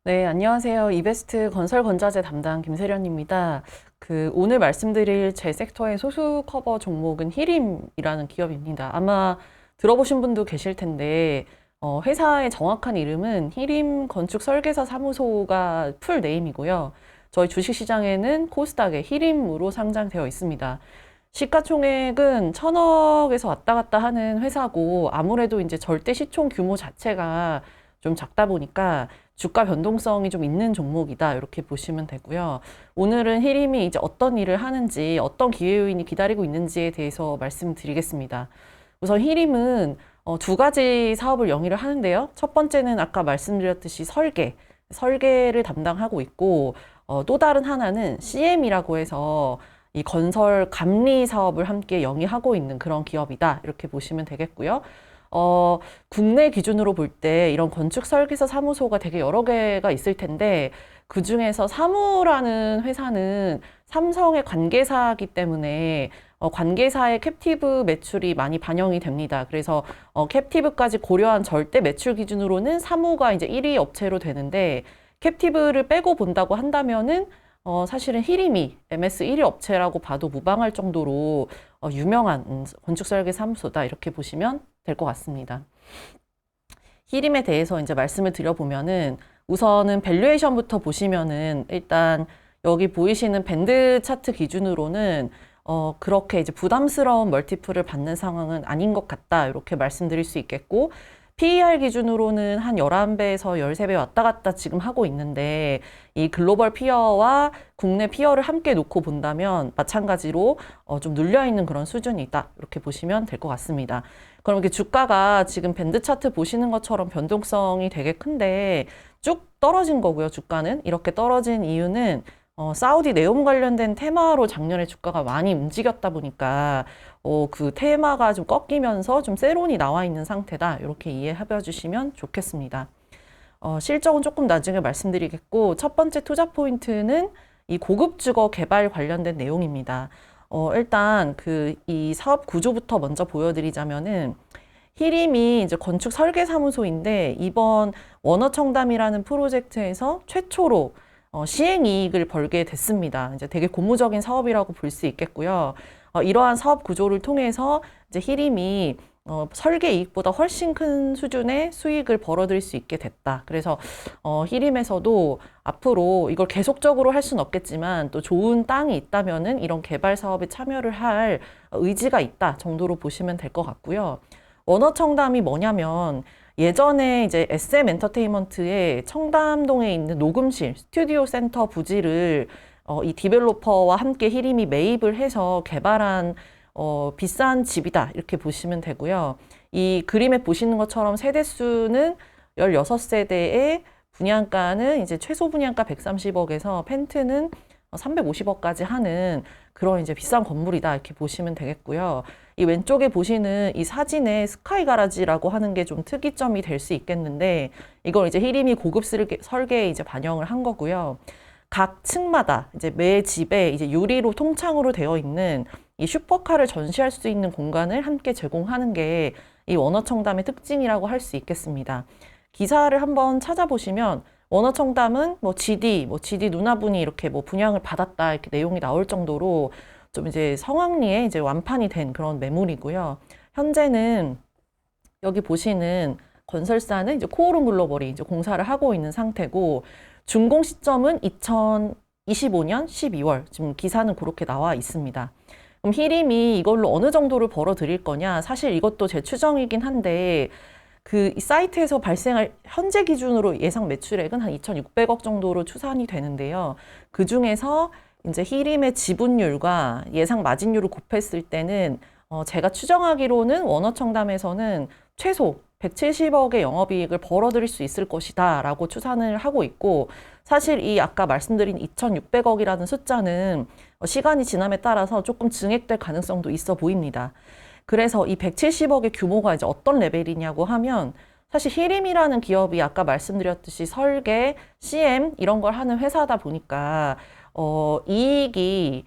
네, 안녕하세요. 이베스트 건설건자재 담당 김세련입니다. 오늘 말씀드릴 제 섹터의 소수 커버 종목은 히림이라는 기업입니다. 아마 들어보신 분도 계실 텐데, 회사의 정확한 이름은 히림 건축설계사 사무소가 풀 네임이고요. 저희 주식시장에는 코스닥에 히림으로 상장되어 있습니다. 시가총액은 1,000억에서 왔다 갔다 하는 회사고, 아무래도 이제 절대 시총 규모 자체가 좀 작다 보니까 주가 변동성이 좀 있는 종목이다. 이렇게 보시면 되고요. 오늘은 히림이 이제 어떤 일을 하는지, 어떤 기회 요인이 기다리고 있는지에 대해서 말씀드리겠습니다. 우선 히림은 두 가지 사업을 영위를 하는데요. 첫 번째는 아까 말씀드렸듯이 설계를 담당하고 있고, 또 다른 하나는 CM이라고 해서 이 건설 감리 사업을 함께 영위하고 있는 그런 기업이다. 이렇게 보시면 되겠고요. 국내 기준으로 볼 때 이런 건축 설계사 사무소가 되게 여러 개가 있을 텐데 그 중에서 사무라는 회사는 삼성의 관계사이기 때문에 관계사의 캡티브 매출이 많이 반영이 됩니다. 그래서 캡티브까지 고려한 절대 매출 기준으로는 사무가 이제 1위 업체로 되는데 캡티브를 빼고 본다고 한다면은 사실은 히림이 MS 1위 업체라고 봐도 무방할 정도로 유명한 건축 설계 사무소다 이렇게 보시면 될 것 같습니다. 히림에 대해서 이제 말씀을 드려보면은 우선은 밸류에이션부터 보시면은 일단 여기 보이시는 밴드 차트 기준으로는 그렇게 이제 부담스러운 멀티플을 받는 상황은 아닌 것 같다 이렇게 말씀드릴 수 있겠고 PER 기준으로는 한 11배에서 13배 왔다 갔다 지금 하고 있는데 이 글로벌 피어와 국내 피어를 함께 놓고 본다면 마찬가지로 좀 눌려있는 그런 수준이다 이렇게 보시면 될 것 같습니다. 그럼 이렇게 주가가 지금 밴드 차트 보시는 것처럼 변동성이 되게 큰데 쭉 떨어진 거고요. 주가는 이렇게 떨어진 이유는 사우디 네옴 관련된 테마로 작년에 주가가 많이 움직였다 보니까 그 테마가 좀 꺾이면서 좀 세론이 나와 있는 상태다. 이렇게 이해해 주시면 좋겠습니다. 실적은 조금 나중에 말씀드리겠고 첫 번째 투자 포인트는 이 고급 주거 개발 관련된 내용입니다. 일단 이 사업 구조부터 먼저 보여드리자면은 히림이 이제 건축 설계 사무소인데 이번 원어청담이라는 프로젝트에서 최초로 시행 이익을 벌게 됐습니다. 이제 되게 고무적인 사업이라고 볼 수 있겠고요. 이러한 사업 구조를 통해서 이제 히림이 설계 이익보다 훨씬 큰 수준의 수익을 벌어들일 수 있게 됐다. 그래서 히림에서도 앞으로 이걸 계속적으로 할 수는 없겠지만 또 좋은 땅이 있다면은 이런 개발 사업에 참여를 할 의지가 있다 정도로 보시면 될 것 같고요. 원어청담이 뭐냐면 예전에 이제 SM 엔터테인먼트의 청담동에 있는 녹음실, 스튜디오 센터 부지를 이 디벨로퍼와 함께 히림이 매입을 해서 개발한 비싼 집이다. 이렇게 보시면 되고요. 이 그림에 보시는 것처럼 세대수는 16세대의 분양가는 이제 최소 분양가 130억에서 펜트는 350억까지 하는 그런 이제 비싼 건물이다. 이렇게 보시면 되겠고요. 이 왼쪽에 보시는 이 사진의 스카이 가라지라고 하는 게 좀 특이점이 될 수 있겠는데 이걸 이제 히림이 고급 설계에 이제 반영을 한 거고요. 각 층마다 이제 매 집에 이제 유리로 통창으로 되어 있는 이 슈퍼카를 전시할 수 있는 공간을 함께 제공하는 게 이 원어청담의 특징이라고 할 수 있겠습니다. 기사를 한번 찾아보시면 원어청담은 뭐 GD 누나분이 이렇게 뭐 분양을 받았다 이렇게 내용이 나올 정도로 좀 이제 성황리에 이제 완판이 된 그런 매물이고요. 현재는 여기 보시는 건설사는 이제 코오롱 글로벌이 이제 공사를 하고 있는 상태고 준공 시점은 2025년 12월. 지금 기사는 그렇게 나와 있습니다. 그럼 히림이 이걸로 어느 정도를 벌어들일 거냐? 사실 이것도 제 추정이긴 한데 이 사이트에서 발생할 현재 기준으로 예상 매출액은 한 2,600억 정도로 추산이 되는데요. 그 중에서 이제 히림의 지분율과 예상 마진율을 곱했을 때는 제가 추정하기로는 원어청담에서는 최소 170억의 영업이익을 벌어들일 수 있을 것이다 라고 추산을 하고 있고 사실 이 아까 말씀드린 2,600억이라는 숫자는 시간이 지남에 따라서 조금 증액될 가능성도 있어 보입니다. 그래서 이 170억의 규모가 이제 어떤 레벨이냐고 하면 사실 히림이라는 기업이 아까 말씀드렸듯이 설계, CM 이런 걸 하는 회사다 보니까 이익이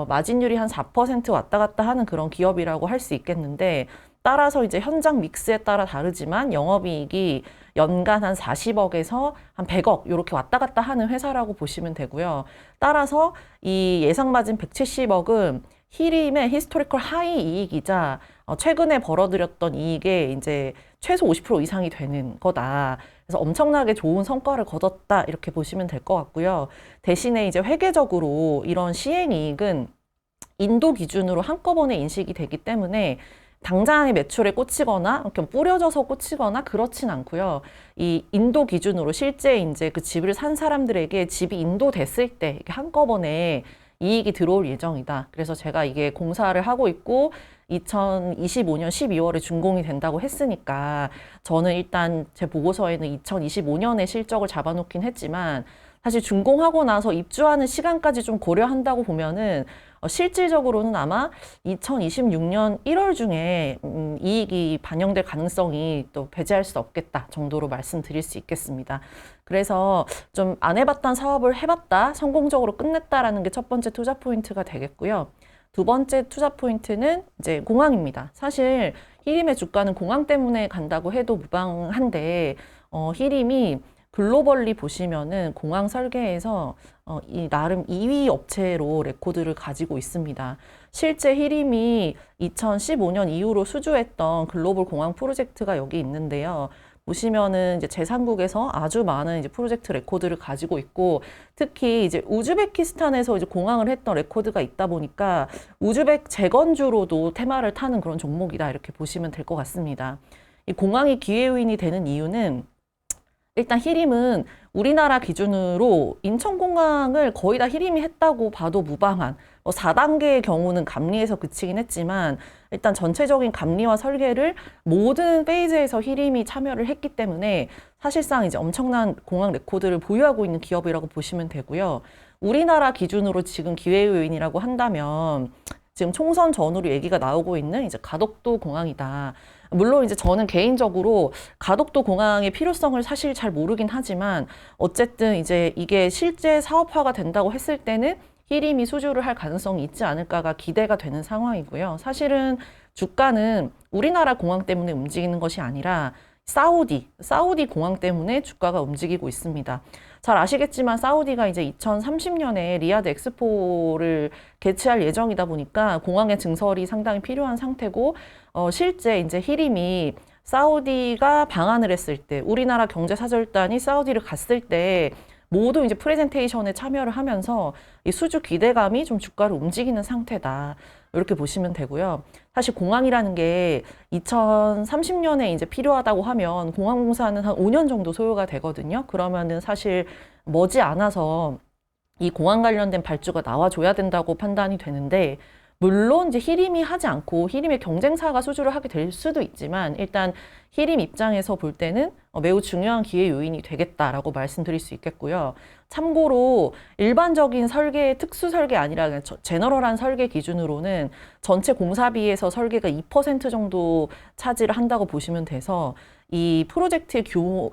마진율이 한 4% 왔다 갔다 하는 그런 기업이라고 할 수 있겠는데 따라서 이제 현장 믹스에 따라 다르지만 영업이익이 연간 한 40억에서 한 100억 이렇게 왔다 갔다 하는 회사라고 보시면 되고요. 따라서 이 예상마진 170억은 히림의 히스토리컬 하이 이익이자 최근에 벌어들였던 이익의 이제 최소 50% 이상이 되는 거다. 그래서 엄청나게 좋은 성과를 거뒀다 이렇게 보시면 될 것 같고요. 대신에 이제 회계적으로 이런 시행이익은 인도 기준으로 한꺼번에 인식이 되기 때문에 당장의 매출에 꽂히거나 이렇게 뿌려져서 꽂히거나 그렇진 않고요. 이 인도 기준으로 실제 이제 그 집을 산 사람들에게 집이 인도됐을 때 이렇게 한꺼번에 이익이 들어올 예정이다. 그래서 제가 이게 공사를 하고 있고 2025년 12월에 준공이 된다고 했으니까 저는 일단 제 보고서에는 2025년에 실적을 잡아놓긴 했지만 사실 준공하고 나서 입주하는 시간까지 좀 고려한다고 보면은 실질적으로는 아마 2026년 1월 중에 이익이 반영될 가능성이 또 배제할 수 없겠다 정도로 말씀드릴 수 있겠습니다. 그래서 좀 안 해봤던 사업을 해봤다, 성공적으로 끝냈다라는 게 첫 번째 투자 포인트가 되겠고요. 두 번째 투자 포인트는 이제 공항입니다. 사실 히림의 주가는 공항 때문에 간다고 해도 무방한데 히림이 글로벌리 보시면은 공항 설계에서 이 나름 2위 업체로 레코드를 가지고 있습니다. 실제 히림이 2015년 이후로 수주했던 글로벌 공항 프로젝트가 여기 있는데요. 보시면은 이제 제3국에서 아주 많은 이제 프로젝트 레코드를 가지고 있고 특히 이제 우즈베키스탄에서 이제 공항을 했던 레코드가 있다 보니까 우즈벡 재건주로도 테마를 타는 그런 종목이다 이렇게 보시면 될 것 같습니다. 이 공항이 기회요인이 되는 이유는 일단 히림은 우리나라 기준으로 인천공항을 거의 다 히림이 했다고 봐도 무방한 4단계의 경우는 감리에서 그치긴 했지만 일단 전체적인 감리와 설계를 모든 페이즈에서 히림이 참여를 했기 때문에 사실상 이제 엄청난 공항 레코드를 보유하고 있는 기업이라고 보시면 되고요. 우리나라 기준으로 지금 기회요인이라고 한다면 지금 총선 전후로 얘기가 나오고 있는 이제 가덕도 공항이다. 물론 이제 저는 개인적으로 가덕도 공항의 필요성을 사실 잘 모르긴 하지만 어쨌든 이제 이게 실제 사업화가 된다고 했을 때는 히림이 수주를 할 가능성이 있지 않을까가 기대가 되는 상황이고요. 사실은 주가는 우리나라 공항 때문에 움직이는 것이 아니라 사우디 공항 때문에 주가가 움직이고 있습니다. 잘 아시겠지만 사우디가 이제 2030년에 리야드 엑스포를 개최할 예정이다 보니까 공항의 증설이 상당히 필요한 상태고 실제 이제 히림이 사우디가 방한을 했을 때 우리나라 경제사절단이 사우디를 갔을 때 모두 이제 프레젠테이션에 참여를 하면서 이 수주 기대감이 좀 주가를 움직이는 상태다. 이렇게 보시면 되고요. 사실 공항이라는 게 2030년에 이제 필요하다고 하면 공항공사는 한 5년 정도 소요가 되거든요. 그러면은 사실 머지않아서 이 공항 관련된 발주가 나와줘야 된다고 판단이 되는데 물론 이제 히림이 하지 않고 히림의 경쟁사가 수주를 하게 될 수도 있지만 일단 히림 입장에서 볼 때는 매우 중요한 기회 요인이 되겠다라고 말씀드릴 수 있겠고요. 참고로 일반적인 설계, 특수 설계 아니라 그냥 제너럴한 설계 기준으로는 전체 공사비에서 설계가 2% 정도 차지를 한다고 보시면 돼서 이 프로젝트의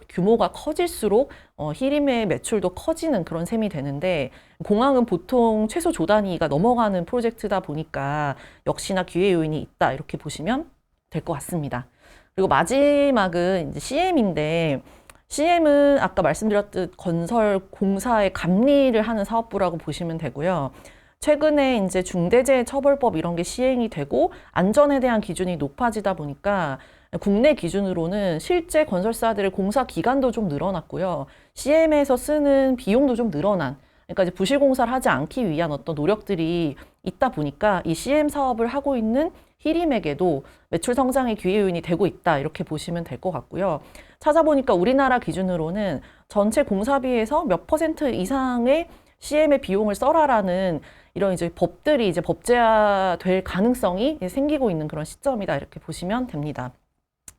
규모가 커질수록 히림의 매출도 커지는 그런 셈이 되는데 공항은 보통 최소 조 단위가 넘어가는 프로젝트다 보니까 역시나 기회 요인이 있다 이렇게 보시면 될 것 같습니다. 그리고 마지막은 이제 CM인데 CM은 아까 말씀드렸듯 건설 공사의 감리를 하는 사업부라고 보시면 되고요. 최근에 이제 중대재해처벌법 이런 게 시행이 되고 안전에 대한 기준이 높아지다 보니까 국내 기준으로는 실제 건설사들의 공사 기간도 좀 늘어났고요. CM에서 쓰는 비용도 좀 늘어난, 그러니까 이제 부실 공사를 하지 않기 위한 어떤 노력들이 있다 보니까 이 CM 사업을 하고 있는 히림에게도 매출 성장의 기회 요인이 되고 있다 이렇게 보시면 될 것 같고요. 찾아보니까 우리나라 기준으로는 전체 공사비에서 몇 % 이상의 CM의 비용을 써라라는 이런 이제 법들이 이제 법제화될 가능성이 생기고 있는 그런 시점이다 이렇게 보시면 됩니다.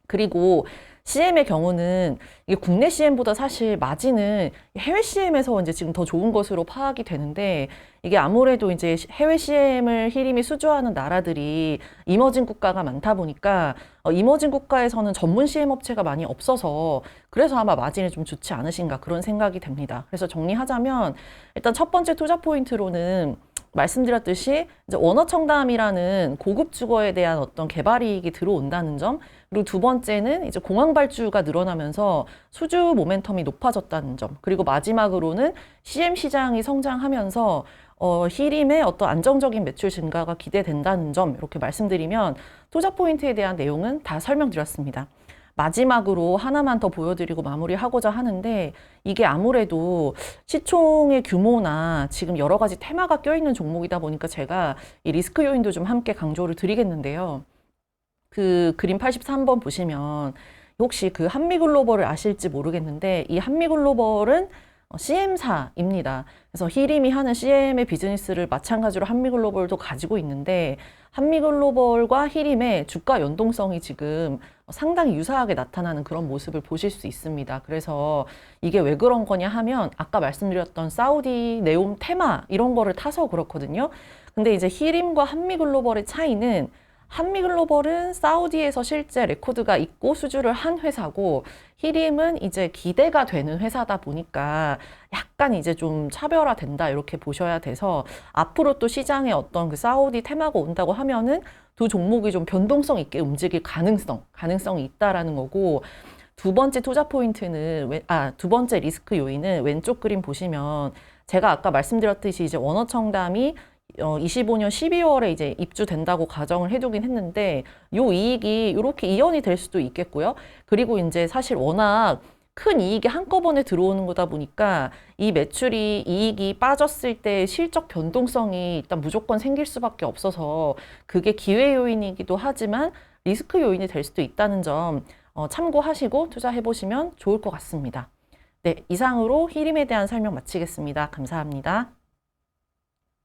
그리고 CM의 경우는 이게 국내 CM보다 사실 마진은 해외 CM에서 이제 지금 더 좋은 것으로 파악이 되는데 이게 아무래도 이제 해외 CM을 히림이 수주하는 나라들이 이머징 국가가 많다 보니까 이머징 국가에서는 전문 CM 업체가 많이 없어서 그래서 아마 마진이 좀 좋지 않으신가 그런 생각이 됩니다. 그래서 정리하자면 일단 첫 번째 투자 포인트로는 말씀드렸듯이 이제 원어청담이라는 고급 주거에 대한 어떤 개발 이익이 들어온다는 점, 그리고 두 번째는 이제 공항 발주가 늘어나면서 수주 모멘텀이 높아졌다는 점, 그리고 마지막으로는 CM 시장이 성장하면서 히림의 어떤 안정적인 매출 증가가 기대된다는 점, 이렇게 말씀드리면 투자 포인트에 대한 내용은 다 설명드렸습니다. 마지막으로 하나만 더 보여드리고 마무리하고자 하는데, 이게 아무래도 시총의 규모나 지금 여러 가지 테마가 껴있는 종목이다 보니까 제가 이 리스크 요인도 좀 함께 강조를 드리겠는데요. 그 그림 83번 보시면 혹시 그 한미글로벌을 아실지 모르겠는데, 이 한미글로벌은 CM사입니다. 그래서 히림이 하는 CM의 비즈니스를 마찬가지로 한미글로벌도 가지고 있는데, 한미글로벌과 히림의 주가 연동성이 지금 상당히 유사하게 나타나는 그런 모습을 보실 수 있습니다. 그래서 이게 왜 그런 거냐 하면 아까 말씀드렸던 사우디 네옴 테마 이런 거를 타서 그렇거든요. 근데 이제 히림과 한미글로벌의 차이는, 한미글로벌은 사우디에서 실제 레코드가 있고 수주를 한 회사고, 히림은 이제 기대가 되는 회사다 보니까 약간 이제 좀 차별화된다 이렇게 보셔야 돼서, 앞으로 또 시장에 어떤 그 사우디 테마가 온다고 하면은 두 종목이 좀 변동성 있게 움직일 가능성이 있다라는 거고, 두 번째 투자 포인트는, 두 번째 리스크 요인은 왼쪽 그림 보시면 제가 아까 말씀드렸듯이 이제 원어청담이 25년 12월에 이제 입주된다고 가정을 해두긴 했는데, 요 이익이 이렇게 이연이 될 수도 있겠고요. 그리고 이제 사실 워낙 큰 이익이 한꺼번에 들어오는 거다 보니까 이 매출이 이익이 빠졌을 때 실적 변동성이 일단 무조건 생길 수밖에 없어서 그게 기회 요인이기도 하지만 리스크 요인이 될 수도 있다는 점 참고하시고 투자해 보시면 좋을 것 같습니다. 네, 이상으로 히림에 대한 설명 마치겠습니다. 감사합니다.